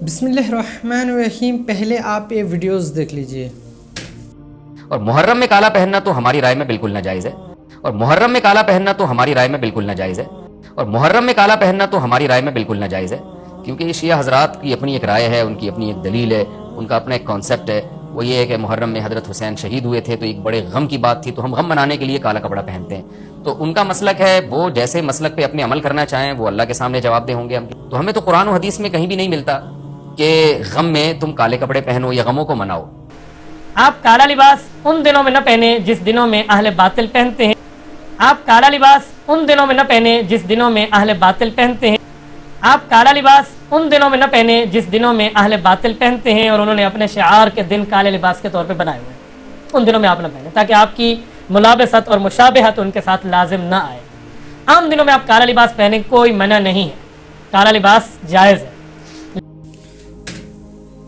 بسم اللہ الرحمن الرحیم. پہلے آپ یہ ویڈیوز دیکھ لیجئے. اور محرم میں کالا پہننا تو ہماری رائے میں بالکل ناجائز ہے. اور محرم میں کالا پہننا تو ہماری رائے میں بالکل ناجائز ہے. اور محرم میں کالا پہننا تو ہماری رائے میں بالکل ناجائز ہے، کیونکہ یہ شیعہ حضرات کی اپنی ایک رائے ہے، ان کی اپنی ایک دلیل ہے، ان کا اپنا ایک کانسیپٹ ہے. وہ یہ ہے کہ محرم میں حضرت حسین شہید ہوئے تھے تو ایک بڑے غم کی بات تھی، تو ہم غم منانے کے لیے کالا کپڑا پہنتے ہیں. تو ان کا مسلک ہے، وہ جیسے مسلک پہ اپنے عمل کرنا چاہیں وہ اللہ کے سامنے جواب دہ ہوں گے. تو ہمیں تو قرآن و حدیث میں کہیں بھی نہیں ملتا کہ غم میں تم کالے کپڑے پہنو یا غموں کو مناؤ. آپ کالا لباس ان دنوں میں نہ پہنیں جس دنوں میں اہل باطل پہنتے ہیں. آپ کالا لباس ان دنوں میں نہ پہنیں جس دنوں میں اہل باطل پہنتے ہیں. آپ کالا لباس ان دنوں میں نہ پہنیں جس دنوں میں اہل باطل پہنتے ہیں، اور انہوں نے اپنے شعار کے دن کالے لباس کے طور پہ بنائے ہوئے ہیں. ان دنوں میں آپ نہ پہنیں تاکہ آپ کی ملابست اور مشابہت ان کے ساتھ لازم نہ آئے. عام دنوں میں آپ کالا لباس پہنیں، کوئی منع نہیں ہے، کالا لباس جائز ہے.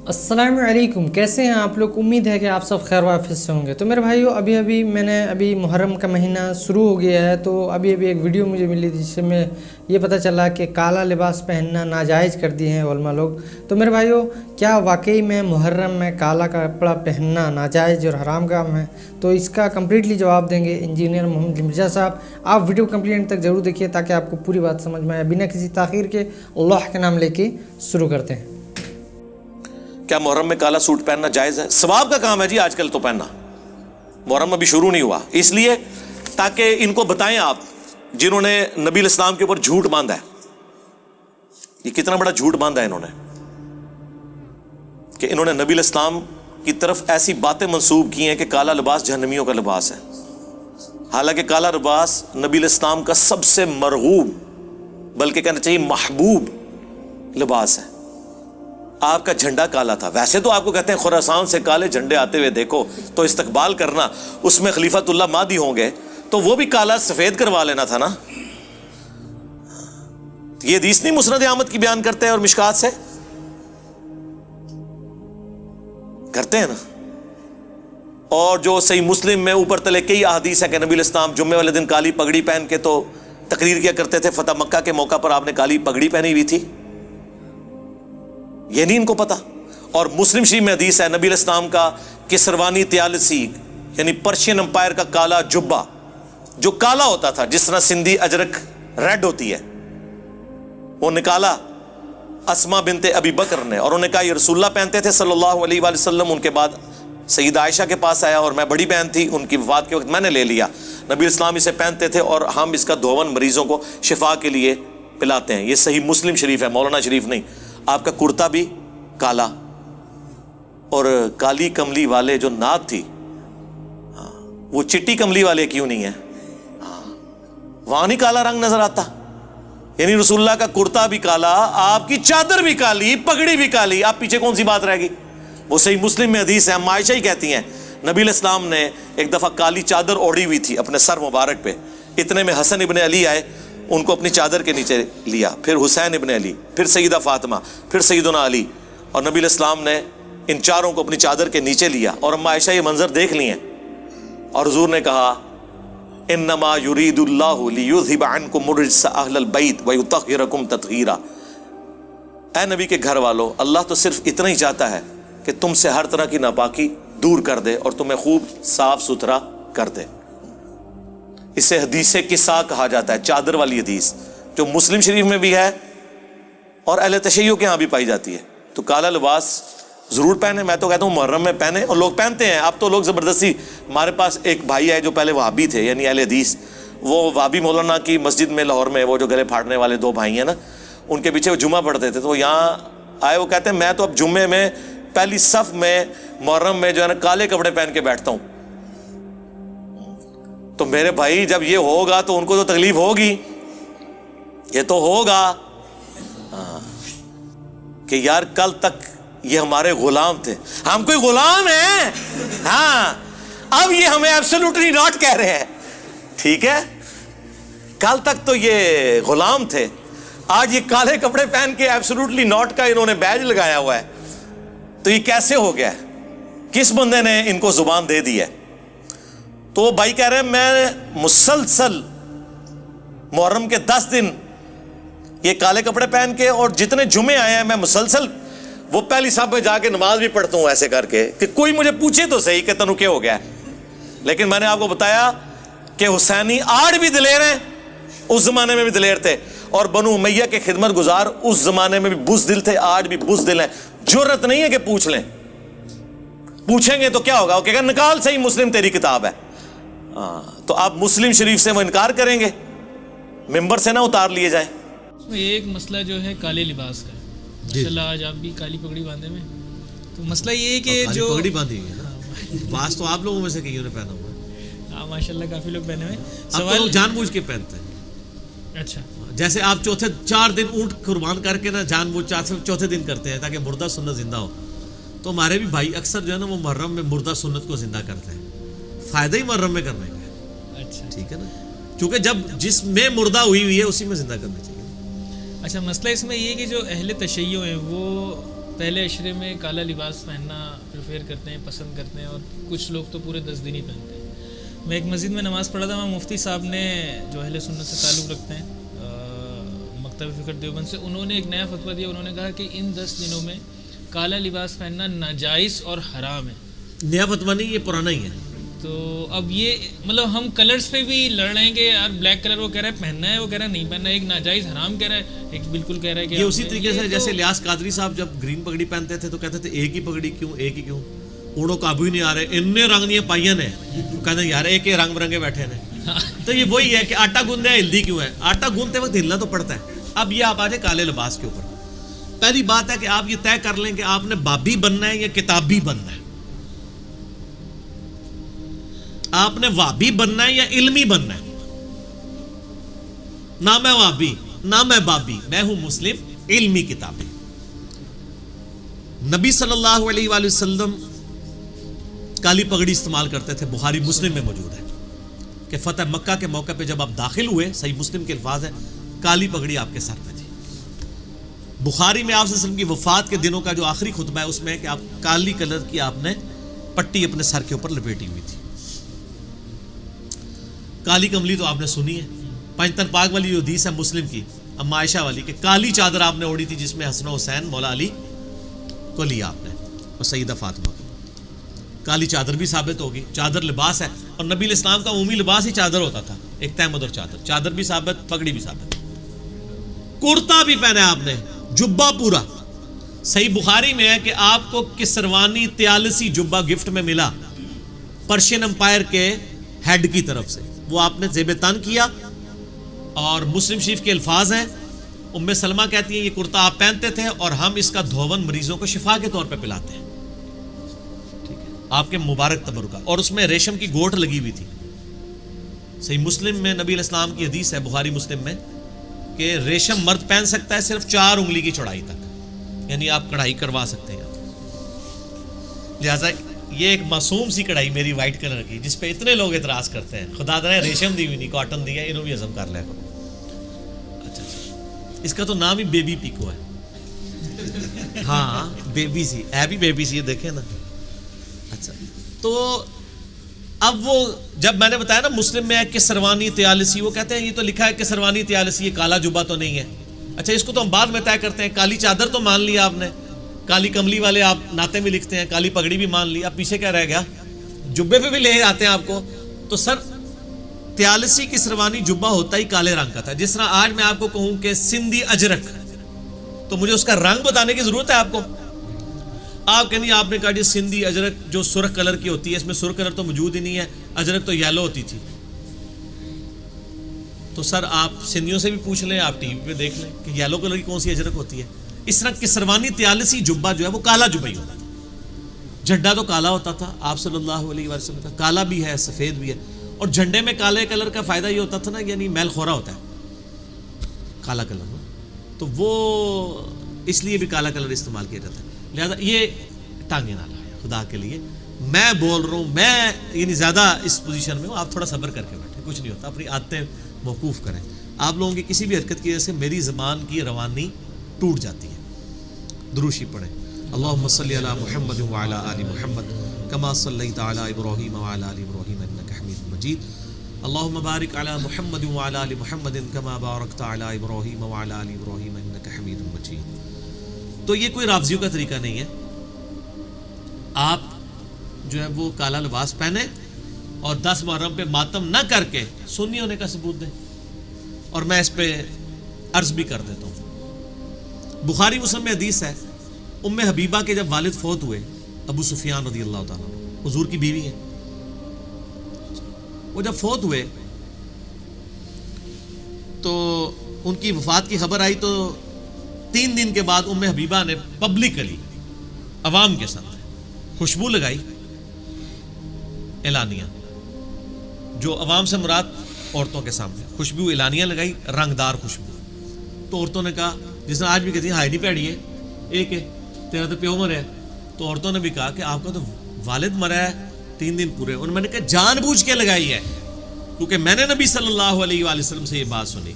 السلام علیکم. کیسے ہیں آپ لوگ؟ امید ہے کہ آپ سب خیر و عافیت سے ہوں گے. تو میرے بھائیو، ابھی محرم کا مہینہ شروع ہو گیا ہے، تو ابھی ایک ویڈیو مجھے ملی تھی جس سے میں یہ پتہ چلا کہ کالا لباس پہننا ناجائز کر دیے ہیں علماء لوگ. تو میرے بھائیو، کیا واقعی میں محرم میں کالا کپڑا پہننا ناجائز اور حرام کام ہے؟ تو اس کا کمپلیٹلی جواب دیں گے انجینئر محمد مرزا صاحب. آپ ویڈیو کمپلیٹ تک ضرور دیکھیے تاکہ آپ کو پوری بات سمجھ میں آئے. بنا کسی تاخیر کے اللہ کے نام لے کے شروع کرتے ہیں. کیا محرم میں کالا سوٹ پہننا جائز ہے؟ ثواب کا کام ہے جی آج کل تو پہننا. محرم ابھی شروع نہیں ہوا، اس لیے تاکہ ان کو بتائیں آپ جنہوں نے نبی الاسلام کے اوپر جھوٹ باندھا ہے. یہ کتنا بڑا جھوٹ باندھا ہے انہوں نے، کہ انہوں نے نبی الاسلام کی طرف ایسی باتیں منسوب کی ہیں کہ کالا لباس جہنمیوں کا لباس ہے. حالانکہ کالا لباس نبی الاسلام کا سب سے مرغوب، بلکہ کہنا چاہیے محبوب لباس ہے. آپ کا جھنڈا کالا تھا. ویسے تو آپ کو کہتے ہیں خراسان سے کالے جھنڈے آتے ہوئے دیکھو تو استقبال کرنا، اس میں خلیفۃ اللہ مہدی ہوں گے، تو وہ بھی کالا سفید کروا لینا تھا نا. یہ حدیث نہیں مسند احمد کی بیان کرتے ہیں اور مشکات سے کرتے ہیں نا. اور جو صحیح مسلم میں اوپر تلے کئی احادیث ہیں کہ نبی الاسلام جمعے والے دن کالی پگڑی پہن کے تو تقریر کیا کرتے تھے. فتح مکہ کے موقع پر آپ نے کالی پگڑی پہنی ہوئی تھی، یہ نہیں ان کو پتا. اور مسلم شریف میں حدیث ہے نبی الاسلام کا کسروانی طیالسی یعنی پرشین امپائر کا کالا جبہ جو کالا ہوتا تھا، جس طرح سندھی اجرک ریڈ ہوتی ہے، وہ نکالا اسما بنت ابی بکر نے، اور انہوں نے کہا یہ رسول اللہ پہنتے تھے صلی اللہ علیہ وآلہ وسلم. ان کے بعد سیدہ عائشہ کے پاس آیا اور میں بڑی بہن تھی، ان کی وفات کے وقت میں نے لے لیا. نبی اسلام اسے پہنتے تھے اور ہم اس کا دھون مریضوں کو شفا کے لیے پلاتے ہیں. یہ صحیح مسلم شریف ہے، مولانا شریف نہیں. آپ کا کرتا بھی کالا، اور کالی کملی والے جو نعت تھی، وہ چٹی کملی والے کیوں نہیں ہے؟ وہاں نہیں کالا رنگ نظر آتا. یعنی رسول اللہ کا کرتا بھی کالا، آپ کی چادر بھی کالی، پگڑی بھی کالی. آپ پیچھے کون سی بات رہ گئی؟ وہ صحیح مسلم میں حدیث ہے، ہم عائشہ ہی کہتی ہیں نبی علیہ السلام نے ایک دفعہ کالی چادر اوڑھی ہوئی تھی اپنے سر مبارک پہ. اتنے میں حسن ابن علی آئے، ان کو اپنی چادر کے نیچے لیا، پھر حسین ابن علی، پھر سیدہ فاطمہ، پھر سیدنا علی، اور نبی علیہ السلام نے ان چاروں کو اپنی چادر کے نیچے لیا. اور اما عائشہ یہ منظر دیکھ لی ہیں، اور حضور نے کہا انما یرید اللہ لیذھب عنکم الرجس اہل البیت ویطہرکم تطہیرا. اے نبی کے گھر والو، اللہ تو صرف اتنا ہی چاہتا ہے کہ تم سے ہر طرح کی ناپاکی دور کر دے اور تمہیں خوب صاف ستھرا کر دے. اسے حدیث قصہ کہا جاتا ہے، چادر والی حدیث جو مسلم شریف میں بھی ہے اور اہل تشیع کے ہاں بھی پائی جاتی ہے. تو کالا لباس ضرور پہنے. میں تو کہتا ہوں محرم میں پہنے، اور لوگ پہنتے ہیں. اب تو لوگ زبردستی، ہمارے پاس ایک بھائی ہے جو پہلے وہابی تھے یعنی اہل حدیث، وہ وہابی مولانا کی مسجد میں لاہور میں، وہ جو گلے پھاڑنے والے دو بھائی ہیں نا، ان کے پیچھے وہ جمعہ پڑھتے تھے. تو وہ یہاں آئے، وہ کہتے ہیں میں تو اب جمعے میں پہلی صف میں محرم میں جو ہے نا کالے کپڑے پہن کے بیٹھتا ہوں. تو میرے بھائی جب یہ ہوگا تو ان کو تو تکلیف ہوگی، یہ تو ہوگا کہ یار کل تک یہ ہمارے غلام تھے، ہم کوئی غلام ہیں؟ ہاں، اب یہ ہمیں ایبسولوٹلی ناٹ کہہ رہے ہیں. ٹھیک ہے، کل تک تو یہ غلام تھے، آج یہ کالے کپڑے پہن کے ایبسولوٹلی ناٹ کا انہوں نے بیج لگایا ہوا ہے. تو یہ کیسے ہو گیا ہے؟ کس بندے نے ان کو زبان دے دی ہے؟ تو وہ بھائی کہہ رہے ہیں میں مسلسل محرم کے 10 دن یہ کالے کپڑے پہن کے، اور جتنے جمعے آئے ہیں میں مسلسل وہ پہلی صف میں جا کے نماز بھی پڑھتا ہوں ایسے کر کے کہ کوئی مجھے پوچھے تو صحیح کہ تنو کیا ہو گیا. لیکن میں نے آپ کو بتایا کہ حسینی آج بھی دلیر ہیں, اس زمانے میں بھی دلیر تھے, اور بنو امیہ کے خدمت گزار اس زمانے میں بھی بزدل تھے, آج بھی بزدل ہیں. جرت نہیں ہے کہ پوچھ لیں, پوچھیں گے تو کیا ہوگا, وہ کہے گا نکال صحیح مسلم تیری کتاب ہے. تو آپ مسلم شریف سے وہ انکار کریں گے, ممبر سے نہ اتار لیے جائیں. ایک مسئلہ جو ہے کالے لباس کا, ماشاءاللہ آج آپ بھی کالی پگڑی باندھے میں, تو مسئلہ یہ ہے کہ جو پگڑی باندھی ہوئی ہے نا, لباس تو آپ لوگوں میں سے کئیوں نے پہنا ہوا ہے. ہاں ماشاءاللہ کافی لوگ پہنے ہوئے. سوال جان بوجھ کے پہنتے ہیں. اچھا, جیسے آپ 4 دن اونٹ قربان کر کے نا جان بوجھ چوتھے دن کرتے ہیں تاکہ مردہ سنت زندہ ہو, تو ہمارے بھی بھائی اکثر جو ہے نا وہ محرم میں مردہ سنت کو زندہ کرتے ہیں. فائدہ ہی محرم میں کرنے کا ہے. اچھا ٹھیک ہے نا, چونکہ جب جس میں مردہ ہوئی ہے اسی میں زندہ کرنا چاہیے. اچھا, مسئلہ اس میں یہ کہ جو اہل تشیع ہیں وہ پہلے عشرے میں کالا لباس پہننا پریفر کرتے ہیں, پسند کرتے ہیں, اور کچھ لوگ تو پورے 10 دن ہی پہنتے ہیں. میں ایک مسجد میں نماز پڑھا تھا, وہاں مفتی صاحب نے جو اہل سنت سے تعلق رکھتے ہیں مکتب فکر دیوبند سے, انہوں نے ایک نیا فتویٰ دیا. انہوں نے کہا کہ ان 10 دنوں میں کالا لباس پہننا ناجائز اور حرام ہے. نیا فتویٰ نہیں, یہ پرانا ہی ہے. تو اب یہ مطلب ہم کلرز پہ بھی لڑ رہے ہیں کہ یار بلیک کلر وہ کہہ رہا ہے پہننا ہے, وہ کہہ رہا ہے نہیں پہننا ہے, ایک ناجائز حرام کہہ رہا ہے, ایک بالکل کہہ رہا ہے کہ یہ اسی طریقے سے جیسے لیاس قادری صاحب جب گرین پگڑی پہنتے تھے تو کہتے تھے ایک ہی پگڑی کیوں, ایک ہی کیوں, اوڑوں قابو ہی نہیں آ رہے, ان نے رنگ نہیں پائیاں نے, کہتے ہیں یار ایک ہی رنگ برنگے بیٹھے ہیں. تو یہ وہی ہے کہ آٹا گوندے ہیں ہلدی کیوں ہے, آٹا گوندتے وقت ہلنا تو پڑتا ہے. اب یہ آپ آ جائیں کالے لباس کے اوپر. پہلی بات ہے کہ آپ یہ طے کر لیں کہ آپ نے بابی بننا ہے یا کتابی بننا ہے, آپ نے وابی بننا ہے یا علمی بننا ہے. نہ میں وابی نہ میں بابی, میں ہوں مسلم علمی کتابی. نبی صلی اللہ علیہ وآلہ وسلم کالی پگڑی استعمال کرتے تھے. بخاری مسلم میں موجود ہے کہ فتح مکہ کے موقع پہ جب آپ داخل ہوئے, صحیح مسلم کے الفاظ ہیں, کالی پگڑی آپ کے سر پہ تھی. بخاری میں آپ صلی اللہ علیہ وسلم کی وفات کے دنوں کا جو آخری خطبہ ہے اس میں ہے کہ آپ کالی کلر کی آپ نے پٹی اپنے سر کے اوپر لپیٹی ہوئی تھی. کالی کملی تو آپ نے سنی ہے. پنجتن پاک والی جو حدیث ہے مسلم کی, اما عائشہ والی, کہ کالی چادر آپ نے اوڑھی تھی جس میں حسن و حسین مولا علی کو لیا آپ نے, اور سیدہ فاطمہ کو. کالی چادر بھی ثابت ہوگی, چادر لباس ہے, اور نبی علیہ السلام کا عمومی لباس ہی چادر ہوتا تھا, ایک تہمد اور چادر. چادر بھی ثابت, پگڑی بھی ثابت. کرتا بھی پہنا آپ نے, جبہ پورا. صحیح بخاری میں ہے کہ آپ کو کسروانی طیالسی جبہ گفٹ میں ملا پرشین امپائر کے ہیڈ کی طرف سے, وہ آپ نے زیب تن کیا. اور مسلم شریف کے الفاظ ہیں, ام سلمہ کہتی ہیں یہ کرتا آپ پہنتے تھے اور ہم اس کا دھون مریضوں کو شفا کے طور پہ پلاتے ہیں. ٹھیک ہے, آپ کے مبارک تبرکہ, اور اس میں ریشم کی گوٹ لگی ہوئی تھی. صحیح مسلم میں نبی علیہ السلام کی حدیث ہے, بخاری مسلم میں, کہ ریشم مرد پہن سکتا ہے صرف 4 انگلی کی چوڑائی تک, یعنی آپ کڑھائی کروا سکتے ہیں. لہٰذا یہ ایک معصوم سی کڑھائی میری وائٹ کلر کی جس پہ اتنے لوگ اعتراض کرتے ہیں, خدا دے ریشم دی ہوئی نہیں, کاٹن دی ہے, انہوں بھی ہضم کر لیا کرو. اچھا, اس کا تو نام ہی بیبی پیکو ہے. ہاں بیبی سی ہے, بھی بیبی سی, دیکھیں نا. اچھا, تو اب وہ جب میں نے بتایا نا مسلم میں ہے کہ سروانی طیالسی, وہ کہتے ہیں یہ تو لکھا ہے کہ سروانی طیالسی, یہ کالا جبہ تو نہیں ہے. اچھا, اس کو تو ہم بعد میں طے کرتے ہیں. کالی چادر تو مان لیا آپ نے, کالی کملی والے آپ ناطے میں لکھتے ہیں, کالی پگڑی بھی مان لی, اب پیچھے کیا رہ گیا, جبے پہ بھی لے آتے ہیں آپ کو. تو سر طیالسی کی سروانی جبہ ہوتا ہی کالے رنگ کا تھا. جس طرح آج میں آپ کو کہوں کہ سندھی اجرک, تو مجھے اس کا رنگ بتانے کی ضرورت ہے آپ کو. آپ کہیں آپ نے کہا جی سندھی اجرک جو سرخ کلر کی ہوتی ہے, اس میں سرخ کلر تو موجود ہی نہیں ہے, اجرک تو یلو ہوتی تھی. تو سر آپ سندھیوں سے بھی پوچھ لیں, آپ ٹی وی پہ دیکھ لیں کہ یلو کلر کی کون سی اجرک ہوتی ہے. اس طرح کسروانی طیالسی جبہ جو ہے وہ کالا جبہ ہی ہوتا تھا. جھنڈا تو کالا ہوتا تھا آپ صلی اللہ علیہ وسلم کا, کالا بھی ہے سفید بھی ہے. اور جھنڈے میں کالے کلر کا فائدہ یہ ہوتا تھا نا, یعنی میل خورا ہوتا ہے کالا کلر, تو وہ اس لیے بھی کالا کلر استعمال کیا جاتا ہے. لہذا یہ ٹانگے نہ لائیں خدا کے لیے. میں بول رہا ہوں, میں یعنی زیادہ اس پوزیشن میں ہوں, آپ تھوڑا صبر کر کے بیٹھیں, کچھ نہیں ہوتا. اپنی عادتیں موقوف کریں. آپ لوگوں کی کسی بھی حرکت کی وجہ سے میری زبان کی روانی ٹوٹ جاتی ہے. دروشی پڑھیں. اللہم صلی علی محمد وعلی آل محمد کما صلیت علی ابراہیم وعلی آل ابراہیم انک حمید مجید. اللہم بارک علی محمد وعلی آل محمد کما بارکت علی ابراہیم وعلی آل ابراہیم انک حمید مجید. تو یہ کوئی رافضیوں کا طریقہ نہیں ہے. آپ جو ہے وہ کالا لباس پہنے اور 10 محرم پہ ماتم نہ کر کے سنی ہونے کا ثبوت دیں. اور میں اس پہ عرض بھی کر دیتا ہوں. بخاری مسلم میں حدیث ہے, ام حبیبہ کے جب والد فوت ہوئے, ابو سفیان رضی اللہ تعالیٰ عنہ حضور کی بیوی ہے, وہ جب فوت ہوئے تو ان کی وفات کی خبر آئی تو 3 دن کے بعد ام حبیبہ نے پبلکلی عوام کے سامنے خوشبو لگائی اعلانیہ, جو عوام سے مراد عورتوں کے سامنے خوشبو اعلانیہ لگائی, رنگدار خوشبو. تو عورتوں نے کہا, جس نے آج بھی کہتی ہیں ہائی نہیں پیڑی ہے ایک ہے تیرا تو پیو مرا ہے, تو عورتوں نے بھی کہا کہ آپ کا تو والد مرا ہے 3 دن پورے. انہوں نے کہا جان بوجھ کے لگائی ہے, کیونکہ میں نے نبی صلی اللہ علیہ وآلہ وسلم سے یہ بات سنی,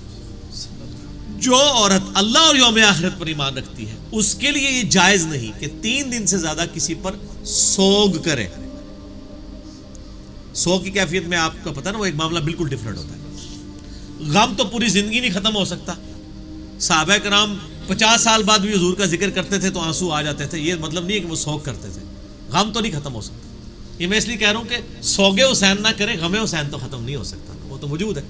جو عورت اللہ اور یوم آخرت پر ایمان رکھتی ہے اس کے لیے یہ جائز نہیں کہ 3 دن سے زیادہ کسی پر سوگ کرے. سوگ کی کیفیت میں آپ کو پتہ نا, وہ ایک معاملہ بالکل ڈیفرنٹ ہوتا ہے. غم تو پوری زندگی نہیں ختم ہو سکتا. صحابہ کرام 50 سال بعد بھی حضور کا ذکر کرتے تھے تو آنسو آ جاتے تھے. یہ مطلب نہیں ہے کہ وہ سوگ کرتے تھے. غم تو نہیں ختم ہو سکتا. یہ میں اس لیے کہہ رہا ہوں کہ سوگ حسین نہ کرے, غم حسین تو ختم نہیں ہو سکتا, وہ تو موجود ہے.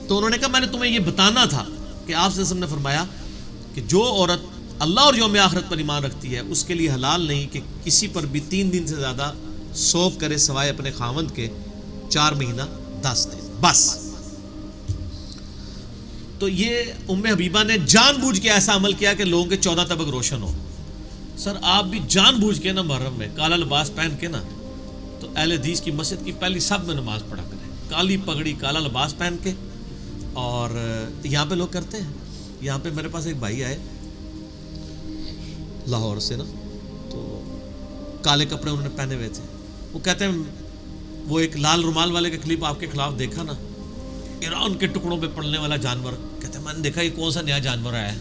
تو انہوں نے کہا میں نے تمہیں یہ بتانا تھا کہ آپ صلی اللہ علیہ وسلم نے فرمایا کہ جو عورت اللہ اور یوم آخرت پر ایمان رکھتی ہے اس کے لیے حلال نہیں کہ کسی پر بھی 3 دن سے زیادہ سوگ کرے سوائے اپنے خاوند کے 4 مہینہ 10 دن بس. تو یہ ام حبیبہ نے جان بوجھ کے ایسا عمل کیا کہ لوگوں کے 14 طبق روشن ہو. سر آپ بھی جان بوجھ کے نا محرم میں کالا لباس پہن کے نا, تو اہل حدیث کی مسجد کی پہلی سب میں نماز پڑھا کریں, کالی پگڑی کالا لباس پہن کے. اور یہاں پہ لوگ کرتے ہیں. یہاں پہ میرے پاس ایک بھائی آئے لاہور سے نا, تو کالے کپڑے انہوں نے پہنے ہوئے تھے. وہ کہتے ہیں وہ ایک لال رومال والے کا کلپ آپ کے خلاف دیکھا نا, ایران کے ٹکڑوں پہ پڑنے والا جانور. کہتے ہیں میں نے دیکھا یہ کون سا نیا جانور آیا ہے.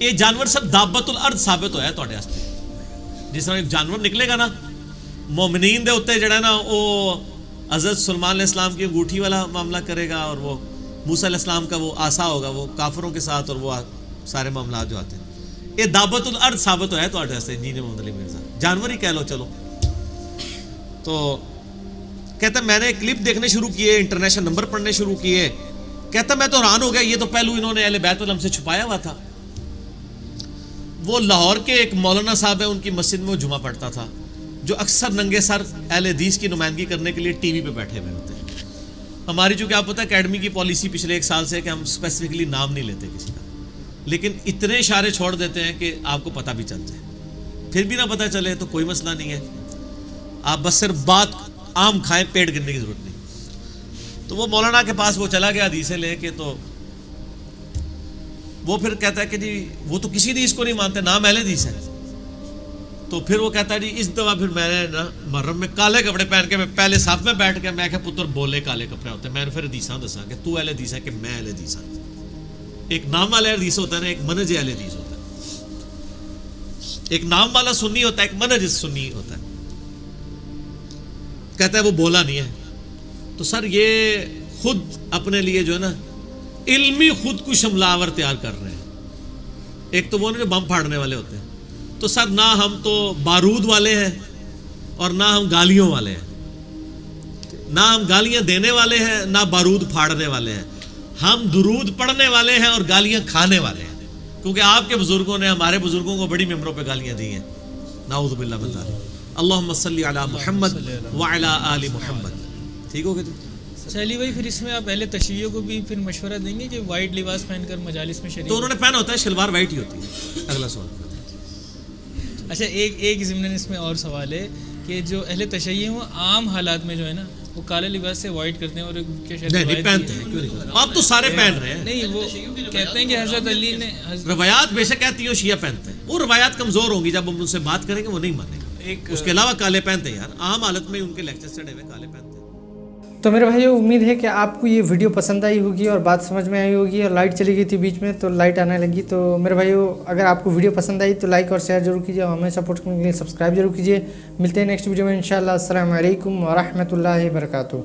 یہ جانور سب دابت الارض ثابت ہوا ہے تواڈے واسطے. جس طرح ایک جانور نکلے گا نا مومنین دے اوتے جڑا نا وہ حضرت سلمان علیہ السلام کی انگوٹھی والا معاملہ کرے گا, اور وہ موسیٰ علیہ السلام کا وہ عصا ہوگا وہ کافروں کے ساتھ, اور وہ سارے معاملات جو آتے ہیں. یہ دابت الارض ثابت ہوا ہے تواڈے واسطے انجینئر محمد علی مرزا, جانور ہی کہہ لو چلو. تو کہتا میں نے کلپ دیکھنے شروع کیے, انٹرنیشنل نمبر پڑھنے شروع کیے. کہتا میں تو حیران ہو گیا, یہ تو پہلو انہوں نے اہل بیت الحم سے چھپایا ہوا تھا. وہ لاہور کے ایک مولانا صاحب ہیں, ان کی مسجد میں وہ جمعہ پڑھتا تھا, جو اکثر ننگے سر اہل حدیث کی نمائندگی کرنے کے لیے ٹی وی پہ بیٹھے ہوئے ہوتے ہیں. ہماری چونکہ آپ پتہ ہے اکیڈمی کی پالیسی پچھلے 1 سال سے ہے کہ ہم اسپیسیفکلی نام نہیں لیتے کسی کا, لیکن اتنے اشارے چھوڑ دیتے ہیں کہ آپ کو پتہ بھی چل جائے. پھر بھی نہ پتہ چلے تو کوئی مسئلہ نہیں ہے, آپ بس صرف بات عام کھائیں, پیٹ گرنے کی ضرورت نہیں. تو وہ مولانا کے پاس وہ چلا گیا حدیثیں لے کے, تو وہ پھر کہتا ہے کہ جی وہ تو کسی حدیث کو نہیں مانتے, نام اہل حدیث ہے. تو پھر وہ کہتا ہے جی اس دفعہ پھر میں نے نا محرم میں کالے کپڑے پہن کے میں پہلے صف میں بیٹھ کے میں کہ پتر بولے کالے کپڑے ہوتے ہیں. میں نے پھر حدیثاں دسا کہ تو اہل حدیث ہے کہ میں اہل حدیث ہوں. ایک نام والا حدیث ہوتا ہے نا, ایک منہج اہل حدیث ہوتا ہے. ایک نام والا سنی ہوتا ہے, ایک منہج سنی ہوتا ہے. کہتا ہے وہ بولا نہیں ہے. تو سر یہ خود اپنے لیے جو ہے نا علمی خود کو حملہ تیار کر رہے ہیں. ایک تو وہ جو بم پھاڑنے والے ہوتے ہیں. تو سر نہ ہم تو بارود والے ہیں اور نہ ہم گالیوں والے ہیں, نہ ہم گالیاں دینے والے ہیں نہ بارود پھاڑنے والے ہیں. ہم درود پڑھنے والے ہیں اور گالیاں کھانے والے ہیں, کیونکہ آپ کے بزرگوں نے ہمارے بزرگوں کو بڑی ممبروں پہ گالیاں دی ہیں. نعوذ باللہ من ذالک. اللہم صلی علی محمد وعلی آل محمد. ٹھیک ہو گیا جی. چلیے بھائی, پھر اس میں آپ اہل تشیع کو بھی پھر مشورہ دیں گے کہ وائٹ لباس پہن کر مجالس میں شریک. تو انہوں نے پہنا ہوتا ہے شلوار وائٹ ہی ہوتی ہے. اگلا سوال. اچھا ایک ضمن اس میں اور سوال ہے کہ جو اہل تشیع ہیں وہ عام حالات میں جو ہے نا وہ کالے لباس سے وائٹ کرتے ہیں, اور نہیں پہنتے ہیں, کیوں نہیں, آپ تو سارے پہن رہے ہیں. نہیں, وہ کہتے ہیں کہ حضرت علی نے روایات بے شک کہتی ہیں شیعہ پہنتے ہیں, وہ روایات کمزور ہوں گی, جب ہم ان سے بات کریں گے وہ نہیں مانیں گے. اس کے علاوہ کالے پہنتے ہیں یار, عام حالت میں ان کے لیکچر چڑھے ہوئے کالے پہنتے ہیں. تو میرے بھائیو امید ہے کہ آپ کو یہ ویڈیو پسند آئی ہوگی اور بات سمجھ میں آئی ہوگی. اور لائٹ چلی گئی تھی بیچ میں تو لائٹ آنے لگی. تو میرے بھائیو اگر آپ کو ویڈیو پسند آئی تو لائک اور شیئر ضرور کیجیے, اور ہمیں سپورٹ کرنے کے لیے سبسکرائب ضرور کیجیے. ملتے ہیں نیکسٹ ویڈیو میں انشاءاللہ. السلام علیکم ورحمۃ اللہ وبرکاتہ.